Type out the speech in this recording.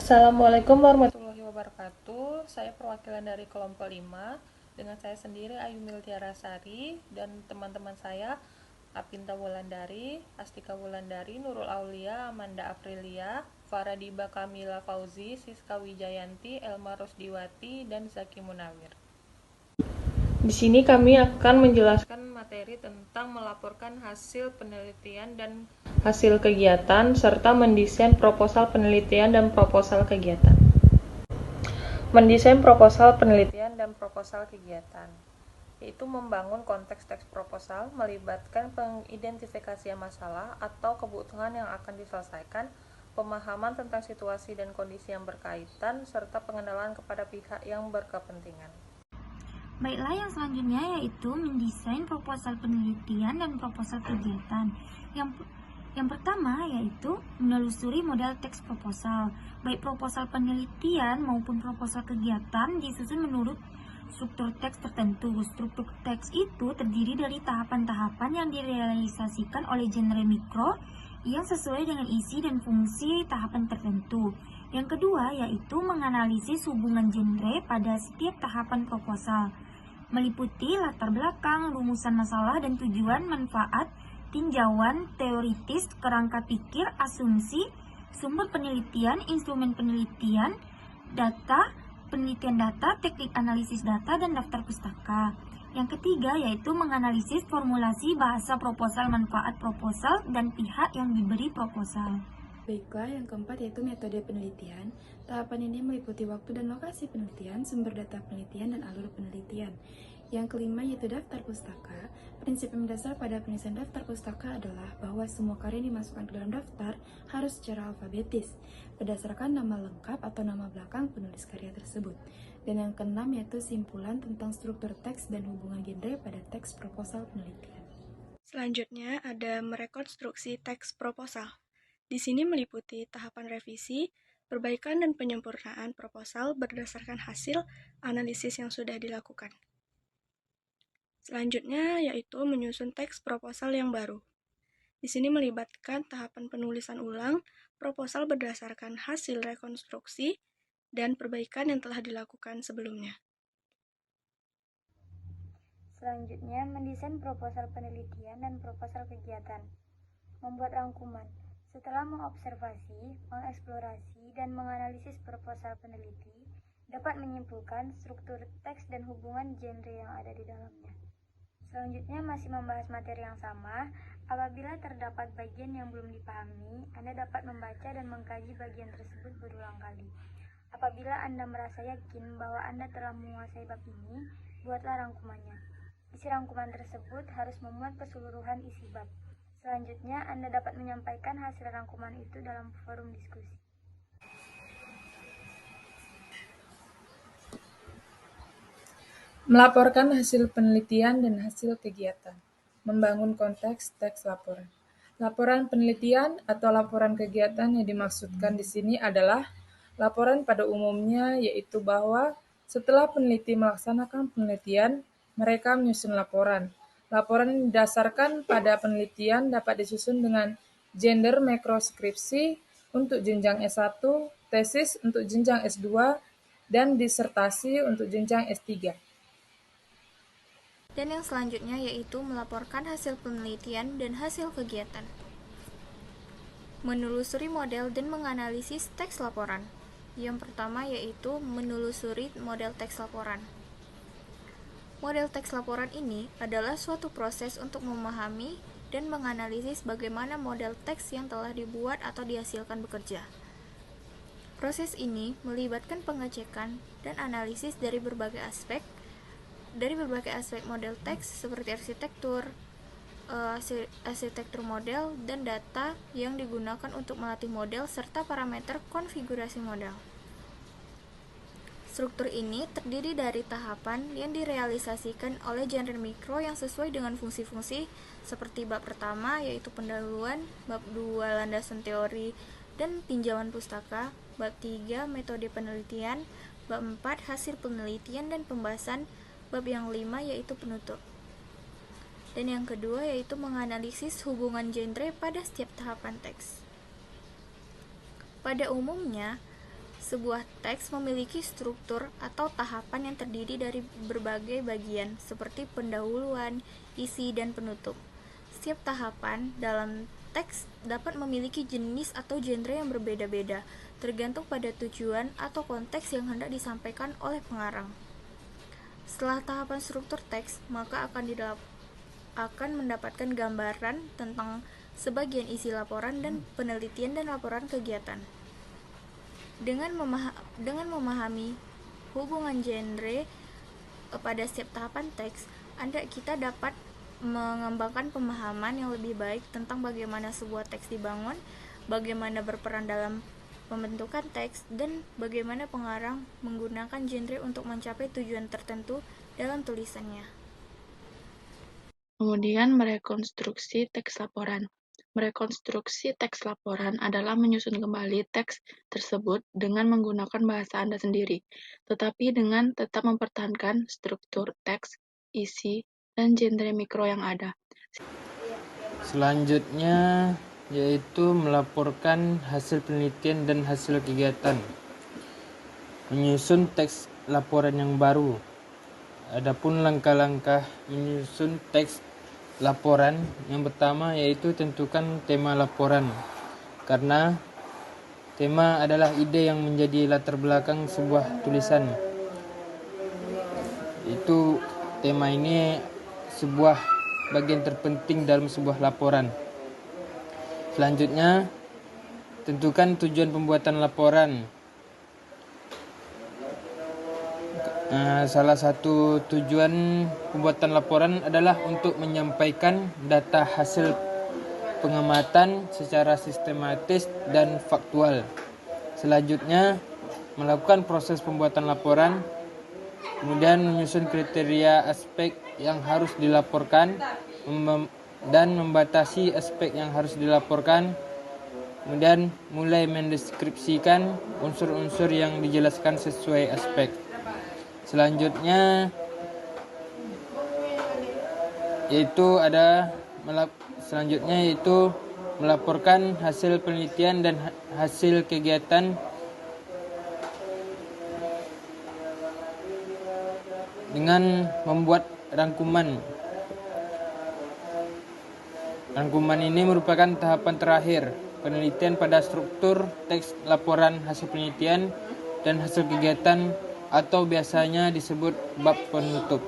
Assalamualaikum warahmatullahi wabarakatuh. Saya perwakilan dari kelompok 5 dengan saya sendiri Ayu Miltiarasari dan teman-teman saya Apinta Wulandari, Astika Wulandari, Nurul Aulia, Amanda Aprilia, Faradiba Kamila Fauzi, Siska Wijayanti, Elma Rosdiwati, dan Zaki Munawir. Di sini kami akan menjelaskan materi tentang melaporkan hasil penelitian dan hasil kegiatan, serta mendesain proposal penelitian dan proposal kegiatan. Mendesain proposal penelitian dan proposal kegiatan, yaitu membangun konteks teks proposal, melibatkan pengidentifikasian masalah atau kebutuhan yang akan diselesaikan, pemahaman tentang situasi dan kondisi yang berkaitan, serta pengenalan kepada pihak yang berkepentingan. Baiklah, yang selanjutnya yaitu mendesain proposal penelitian dan proposal kegiatan. Yang pertama yaitu menelusuri model teks proposal. Baik proposal penelitian maupun proposal kegiatan disusun menurut struktur teks tertentu. Struktur teks itu terdiri dari tahapan-tahapan yang direalisasikan oleh genre mikro yang sesuai dengan isi dan fungsi tahapan tertentu. Yang kedua yaitu menganalisis hubungan genre pada setiap tahapan proposal, meliputi latar belakang, rumusan masalah dan tujuan, manfaat, tinjauan, teoritis, kerangka pikir, asumsi, sumber penelitian, instrumen penelitian, penelitian data, teknik analisis data, dan daftar pustaka. Yang ketiga yaitu menganalisis formulasi bahasa proposal, manfaat proposal, dan pihak yang diberi proposal. Baiklah, yang keempat yaitu metode penelitian. Tahapan ini meliputi waktu dan lokasi penelitian, sumber data penelitian, dan alur penelitian. Yang kelima yaitu daftar pustaka. Prinsip yang mendasar pada penulisan daftar pustaka adalah bahwa semua karya yang dimasukkan ke dalam daftar harus secara alfabetis, berdasarkan nama lengkap atau nama belakang penulis karya tersebut. Dan yang keenam yaitu simpulan tentang struktur teks dan hubungan genre pada teks proposal penelitian. Selanjutnya ada merekonstruksi teks proposal. Di sini meliputi tahapan revisi, perbaikan dan penyempurnaan proposal berdasarkan hasil analisis yang sudah dilakukan. Selanjutnya yaitu menyusun teks proposal yang baru. Di sini melibatkan tahapan penulisan ulang proposal berdasarkan hasil rekonstruksi dan perbaikan yang telah dilakukan sebelumnya. Selanjutnya, mendesain proposal penelitian dan proposal kegiatan. Membuat rangkuman. Setelah mengobservasi, mengeksplorasi, dan menganalisis proposal peneliti, dapat menyimpulkan struktur teks dan hubungan genre yang ada di dalamnya. Selanjutnya, masih membahas materi yang sama. Apabila terdapat bagian yang belum dipahami, Anda dapat membaca dan mengkaji bagian tersebut berulang kali. Apabila Anda merasa yakin bahwa Anda telah menguasai bab ini, buatlah rangkumannya. Isi rangkuman tersebut harus memuat keseluruhan isi bab. Selanjutnya, Anda dapat menyampaikan hasil rangkuman itu dalam forum diskusi. Melaporkan hasil penelitian dan hasil kegiatan. Membangun konteks teks laporan. Laporan penelitian atau laporan kegiatan yang dimaksudkan di sini adalah laporan pada umumnya, yaitu bahwa setelah peneliti melaksanakan penelitian, mereka menyusun laporan. Laporan yang didasarkan pada penelitian dapat disusun dengan genre makroskripsi untuk jenjang S1, tesis untuk jenjang S2, dan disertasi untuk jenjang S3. Dan yang selanjutnya yaitu melaporkan hasil penelitian dan hasil kegiatan. Menelusuri model dan menganalisis teks laporan. Yang pertama yaitu menelusuri model teks laporan. Model teks laporan ini adalah suatu proses untuk memahami dan menganalisis bagaimana model teks yang telah dibuat atau dihasilkan bekerja. Proses ini melibatkan pengecekan dan analisis dari berbagai aspek model teks seperti arsitektur model dan data yang digunakan untuk melatih model serta parameter konfigurasi model. Struktur ini terdiri dari tahapan yang direalisasikan oleh genre mikro yang sesuai dengan fungsi-fungsi seperti bab pertama yaitu pendahuluan, bab 2 landasan teori dan tinjauan pustaka, bab 3 metode penelitian, bab 4 hasil penelitian dan pembahasan, bab yang 5 yaitu penutup. Dan yang kedua yaitu menganalisis hubungan genre pada setiap tahapan teks. Pada umumnya, Sebuah teks memiliki struktur atau tahapan yang terdiri dari berbagai bagian, seperti pendahuluan, isi, dan penutup. Setiap tahapan dalam teks dapat memiliki jenis atau genre yang berbeda-beda, tergantung pada tujuan atau konteks yang hendak disampaikan oleh pengarang. Setelah tahapan struktur teks, maka akan mendapatkan gambaran tentang sebagian isi laporan dan penelitian dan laporan kegiatan. Dengan memahami hubungan genre pada setiap tahapan teks, kita dapat mengembangkan pemahaman yang lebih baik tentang bagaimana sebuah teks dibangun, bagaimana berperan dalam pembentukan teks, dan bagaimana pengarang menggunakan genre untuk mencapai tujuan tertentu dalam tulisannya. Kemudian merekonstruksi teks laporan. Merekonstruksi teks laporan adalah menyusun kembali teks tersebut dengan menggunakan bahasa Anda sendiri, tetapi dengan tetap mempertahankan struktur teks, isi, dan genre mikro yang ada. Selanjutnya yaitu melaporkan hasil penelitian dan hasil kegiatan. Menyusun teks laporan yang baru. Adapun langkah-langkah menyusun teks laporan, yang pertama yaitu tentukan tema laporan, karena tema adalah ide yang menjadi latar belakang sebuah tulisan. Itu tema ini sebuah bagian terpenting dalam sebuah laporan. Selanjutnya, tentukan tujuan pembuatan laporan. Salah satu tujuan pembuatan laporan adalah untuk menyampaikan data hasil pengamatan secara sistematis dan faktual. Selanjutnya, melakukan proses pembuatan laporan, kemudian menyusun kriteria aspek yang harus dilaporkan dan membatasi aspek yang harus dilaporkan, kemudian mulai mendeskripsikan unsur-unsur yang dijelaskan sesuai aspek. Selanjutnya yaitu melaporkan hasil penelitian dan hasil kegiatan dengan membuat rangkuman. Rangkuman ini merupakan tahapan terakhir penelitian pada struktur teks laporan hasil penelitian dan hasil kegiatan, atau biasanya disebut bab penutup.